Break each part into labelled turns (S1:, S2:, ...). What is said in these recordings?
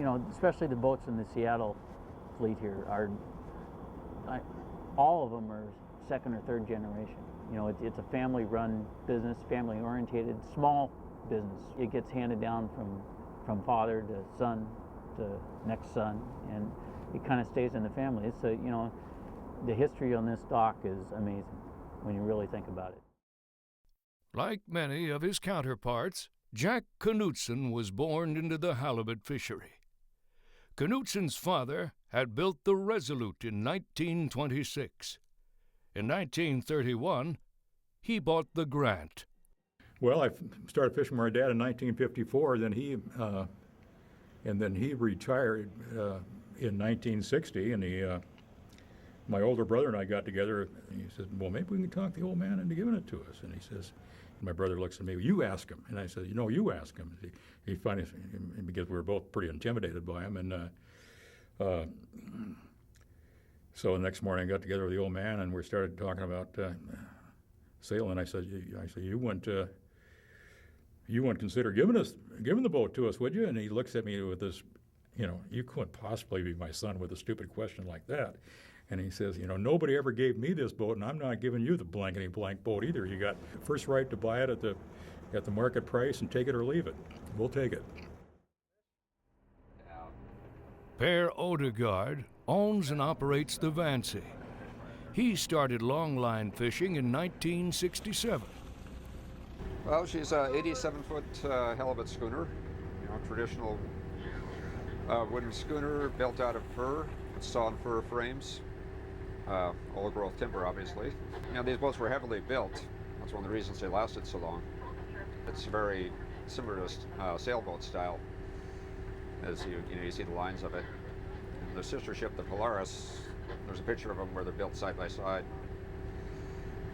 S1: You know, especially the boats in the Seattle fleet here are, all of them are second or third generation. You know, it's a family-run business, family-oriented, small business. It gets handed down from father to son to next son, and it kind of stays in the family. It's a, you know, the history on this dock is amazing when you really think about it.
S2: Like many of his counterparts, Jack Knutson was born into the halibut fishery. Knutson's father had built the Resolute in 1926. In 1931, he bought the Grant.
S3: Well, I started fishing with my dad in 1954. Then he retired in 1960, and my older brother and I got together, and he said, well, maybe we can talk the old man into giving it to us. And he says, my brother looks at me, you ask him. And I said, you know, you ask him. He finally, because we were both pretty intimidated by him, and so the next morning I got together with the old man, and we started talking about sailing. I said, you wouldn't consider giving the boat to us, would you? And he looks at me with this, you know, you couldn't possibly be my son with a stupid question like that. And he says, you know, nobody ever gave me this boat, and I'm not giving you the blankety blank boat either. You got first right to buy it at the market price and take it or leave it. We'll take it.
S2: Per Odegaard owns and operates the Vancy. He started longline fishing in 1967.
S4: Well, she's a 87-foot halibut schooner, you know, traditional wooden schooner built out of fir, with sawn fir frames, old growth timber, obviously. You know, these boats were heavily built. That's one of the reasons they lasted so long. It's very similar to sailboat style, as you see the lines of it. And the sister ship, the Polaris, there's a picture of them where they're built side by side,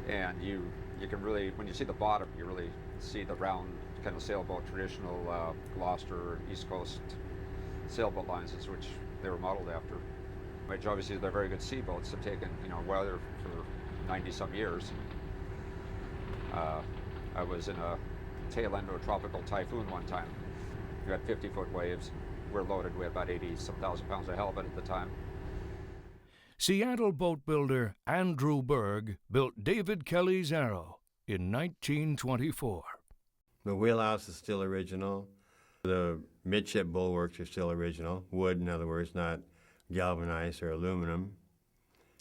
S4: and you can really, when you see the bottom, you really see the round kind of sailboat, traditional Gloucester, East Coast sailboat lines, is which they were modeled after. Which obviously they're very good sea boats. Have taken, you know, weather for 90-some years. I was in a tail end of a tropical typhoon one time. We had 50-foot waves. We're loaded with about 80-some thousand pounds of halibut at the time.
S2: Seattle boat builder Andrew Berg built David Kelly's Arrow in 1924.
S5: The wheelhouse is still original. The midship bulwarks are still original. Wood, in other words, not galvanized or aluminum.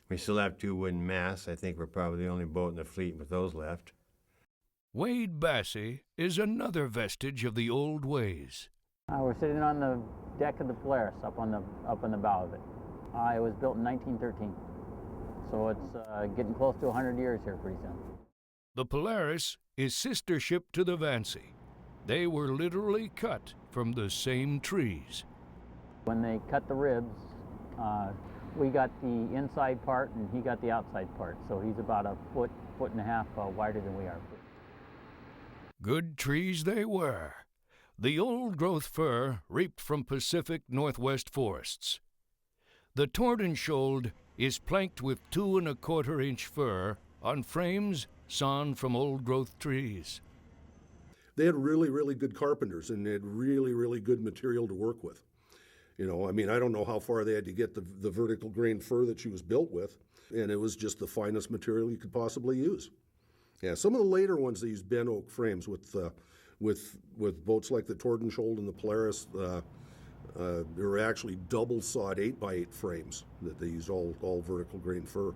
S5: We still have 2 wooden masts. I think we're probably the only boat in the fleet with those left.
S2: Wade Bassey is another vestige of the old ways.
S1: We're sitting on the deck of the Polaris, up on the bow of it. It was built in 1913, so it's getting close to 100 years here pretty soon.
S2: The Polaris is sister ship to the Vancy. They were literally cut from the same trees.
S1: When they cut the ribs, we got the inside part and he got the outside part, so he's about a foot and a half wider than we are.
S2: Good trees they were. The old-growth fir reaped from Pacific Northwest forests. The Tordenskjold is planked with 2 1/4-inch fir on frames sawn from old-growth trees.
S6: They had really, really good carpenters, and they had really, really good material to work with. You know, I mean, I don't know how far they had to get the vertical grain fir that she was built with, and it was just the finest material you could possibly use. Yeah, some of the later ones, they used bent oak frames with boats like the Tordensjkold and the Polaris. There were actually double-sawed 8x8 frames that they used all vertical grain fir.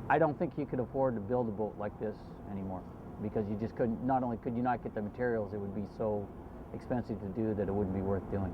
S1: I don't think you could afford to build a boat like this anymore, because not only could you not get the materials, it would be so expensive to do that it wouldn't be worth doing.